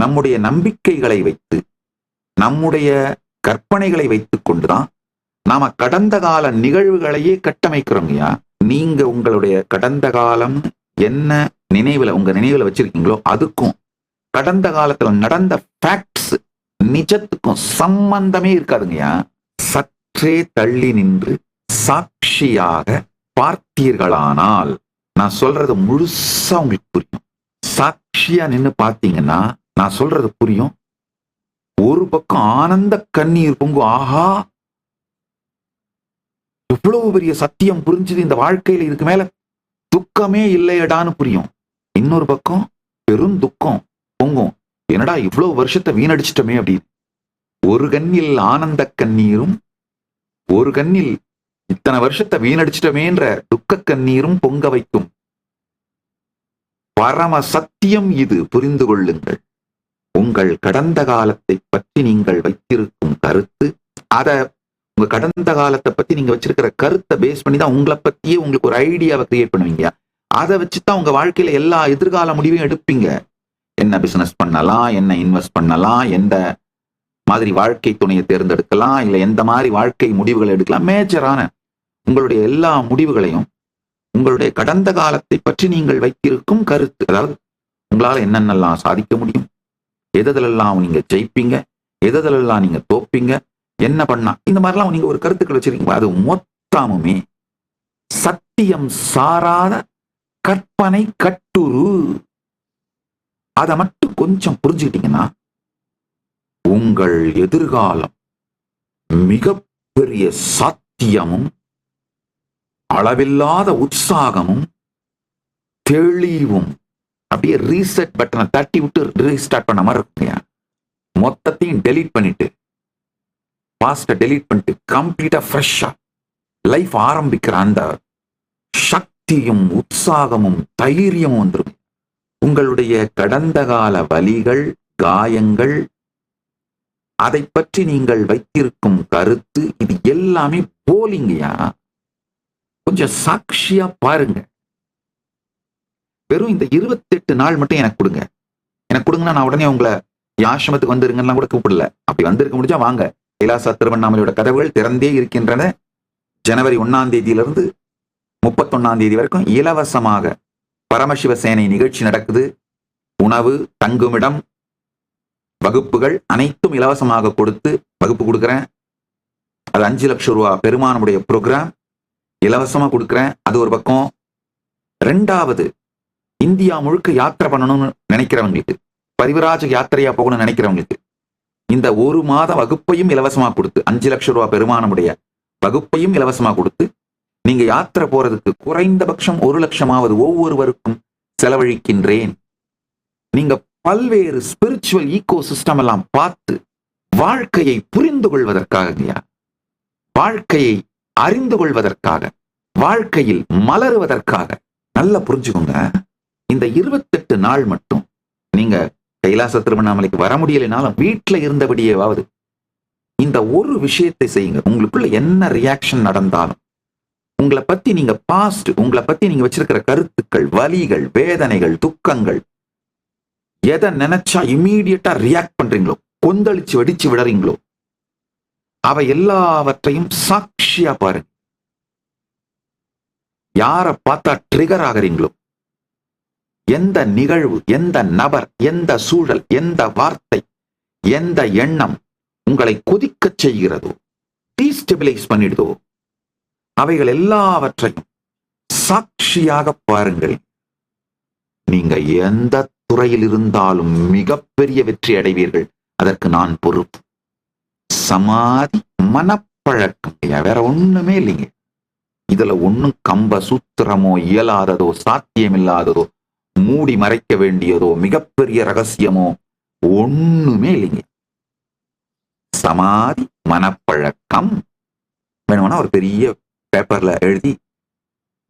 நம்முடைய நம்பிக்கைகளை வைத்து, நம்முடைய கற்பனைகளை வைத்துக் கொண்டுதான் நாம கடந்த கால நிகழ்வுகளையே கட்டமைக்கிறோங்கய்யா. நீங்க உங்களுடைய கடந்த காலம் என்ன உங்க நினைவுல வச்சிருக்கீங்களோ அதுக்கும் கடந்த காலத்துல நடந்த ஃபேக்ட்ஸ் நிஜத்துக்கும் சம்பந்தமே இருக்காதுங்கய்யா. சற்றே தள்ளி நின்று சாட்சியாக பார்த்தீர்களானால், நான் சொல்றது முழுசா உங்களுக்கு புரியும். சாட்சியா நின்னு பார்த்தீங்கன்னா நான் சொல்றது புரியும். ஒரு பக்கம் ஆனந்த கண்ணீர் பொங்கும், ஆஹா எவ்வளவு பெரிய சத்தியம் புரிஞ்சுது, இந்த வாழ்க்கையில இதுக்கு மேல துக்கமே இல்லையடான்னு புரியும். இன்னொரு பக்கம் பெரும் துக்கம் பொங்கும், என்னடா இவ்வளவு வருஷத்தை வீணடிச்சிட்டோமே அப்படின்னு. ஒரு கண்ணில் ஆனந்த கண்ணீரும், ஒரு கண்ணில் இத்தனை வருஷத்தை வீணடிச்சிட்டமேன்ற துக்க கண்ணீரும் பொங்க வைக்கும். பரம சத்தியம் இது, புரிந்து கொள்ளுங்கள். உங்கள் கடந்த காலத்தை பற்றி நீங்கள் வைத்திருக்கும் கருத்து, உங்க கடந்த காலத்தை பத்தி நீங்க வச்சிருக்கிற கருத்தை பேஸ் பண்ணி தான் உங்களை பத்தியே உங்களுக்கு ஒரு ஐடியாவை கிரியேட் பண்ணுவீங்க. அதை வச்சுதான் உங்க வாழ்க்கையில எல்லா எதிர்கால முடிவையும் எடுப்பீங்க. என்ன பிசினஸ் பண்ணலாம், என்ன இன்வெஸ்ட் பண்ணலாம், எந்த மாதிரி வாழ்க்கை துணையை தேர்ந்தெடுக்கலாம், இல்ல எந்த மாதிரி வாழ்க்கை முடிவுகளை எடுக்கலாம். மேஜரான உங்களுடைய எல்லா முடிவுகளையும் உங்களுடைய கடந்த காலத்தை பற்றி நீங்கள் வைத்திருக்கும் கருத்து, அதாவது உங்களால என்னென்னலாம் சாதிக்க முடியும், எதெல்லாம் நீங்க ஜெயிப்பீங்க, எதெல்லாம் நீங்க தோப்பீங்க, என்ன பண்ணா, இந்த மாதிரிலாம் நீங்க ஒரு கருத்துக்கள் வச்சிருக்கீங்க. அது மொத்தமுமே சத்தியம் சாராத கற்பனை கட்டுரு. அதை மட்டும் கொஞ்சம் புரிஞ்சுக்கிட்டீங்கன்னா உங்கள் எதிர்காலம் மிகப்பெரிய சாத்தியமும் அளவில்லாத உற்சாகமும் தெளிவும், அப்படியே ரீசெட் பட்டனை தட்டி விட்டு ரீஸ்டார்ட் பண்ண மாதிரி இருக்குங்க. மொத்தத்தையும் டெலீட் பண்ணிட்டு, பாஸ்ட டெலீட் பண்ணிட்டு கம்ப்ளீட்டா ஃப்ரெஷ்ஷா லைஃப் ஆரம்பிக்கிற அந்த சக்தியும் உற்சாகமும் தைரியமும் வந்துடும். உங்களுடைய கடந்த கால வலிகள், காயங்கள், அதை பற்றி நீங்கள் வைத்திருக்கும் கருத்து, இது எல்லாமே போலிங்கயா. கொஞ்சம் சாட்சியா பாருங்க. வெறும் இந்த 28 நாள் மட்டும் எனக்கு கொடுங்கன்னா நான் உடனே உங்களை ஆசிரமத்துக்கு வந்துருங்கலாம் கூட கூப்பிடல. அப்படி வந்திருக்க முடிஞ்சா வாங்க. கைலாசா திருவண்ணாமலையோட கதவுகள் திறந்தே இருக்கின்றன. ஜனவரி 1ஆம் தேதியிலிருந்து 31ஆம் தேதி வரைக்கும் இலவசமாக பரமசிவசேனை நிகழ்ச்சி நடக்குது. உணவு, தங்குமிடம், வகுப்புகள் அனைத்தும் இலவசமாக கொடுத்து வகுப்பு கொடுக்குறேன். அது 5 லட்சம் ரூபாய் பெருமானுடைய ப்ரோக்ராம் இலவசமா கொடுக்குறேன். அது ஒரு பக்கம். 2வது, இந்தியா முழுக்க யாத்திரை பண்ணணும்னு நினைக்கிறவங்களுக்கு, பரிவராஜ யாத்திரையா போகணும்னு நினைக்கிறவங்களுக்கு இந்த 1 மாத வகுப்பையும் இலவசமா கொடுத்து, 5 லட்சம் ரூபாய் பெருமானுடைய வகுப்பையும் இலவசமா கொடுத்து, நீங்க யாத்திரை போறதுக்கு குறைந்தபட்சம் 1 லட்சமாவது ஒவ்வொருவருக்கும் செலவழிக்கின்றேன். நீங்க பல்வேறு ஸ்பிரிச்சுவல் ஈகோ சிஸ்டம் எல்லாம் பார்த்து வாழ்க்கையை புரிந்து கொள்வதற்காக, வாழ்க்கையை அறிந்து கொள்வதற்காக, வாழ்க்கையில் மலருவதற்காக. நல்லா புரிஞ்சுக்கோங்க. இந்த 28 நாள் மட்டும் நீங்க கைலாச திருவண்ணாமலைக்கு வர முடியலைனாலும் வீட்டுல இருந்தபடியேவாவது இந்த ஒரு விஷயத்தை செய்யுங்க. உங்களுக்குள்ள என்ன ரியாக்ஷன் நடந்தாலும், உங்களை பத்தி நீங்க பாஸ்ட், உங்களை பத்தி நீங்க வச்சிருக்கிற கருத்துக்கள், வலிகள், வேதனைகள், துக்கங்கள், எதை நினைச்சா இம்மீடியட்டா ரியாக்ட் பண்றீங்களோ, கொந்தளிச்சு வெடிச்சு விடுறீங்களோ, அவை எல்லாவற்றையும் சாட்சியா பாருங்க. யார பார்த்தா ட்ரிகர் ஆகிறீங்களோ, எந்த நிகழ்வு, எந்த நபர், எந்த சூழல், எந்த வார்த்தை, எந்த எண்ணம் உங்களை கொதிக்க செய்கிறதோ, டீஸ்டெபிலைஸ் பண்ணிடுதோ, அவைகள் எல்லாவற்றையும் சாட்சியாக பாருங்கள். நீங்க எந்த துறையில் இருந்தாலும் மிகப்பெரிய வெற்றி அடைவீர்கள். அதற்கு நான் பொறுப்பு. சமாதி மனப்பழக்கம், வேற ஒண்ணுமே இல்லைங்க. இதுல ஒண்ணும் கம்ப சூத்திரமோ, இயலாததோ, சாத்தியமில்லாததோ, மூடி மறைக்க வேண்டியதோ, மிகப்பெரிய ரகசியமோ ஒண்ணுமே இல்லைங்க. சமாதி மனப்பழக்கம். வேணும்னா ஒரு பெரிய பேப்பர்ல எழுதி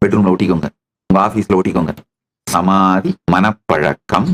பெட்ரூம்ல ஒட்டிக்கோங்க, உங்க ஆபீஸ்ல ஒட்டிக்கோங்க. சமாதி மனப்பழக்கம்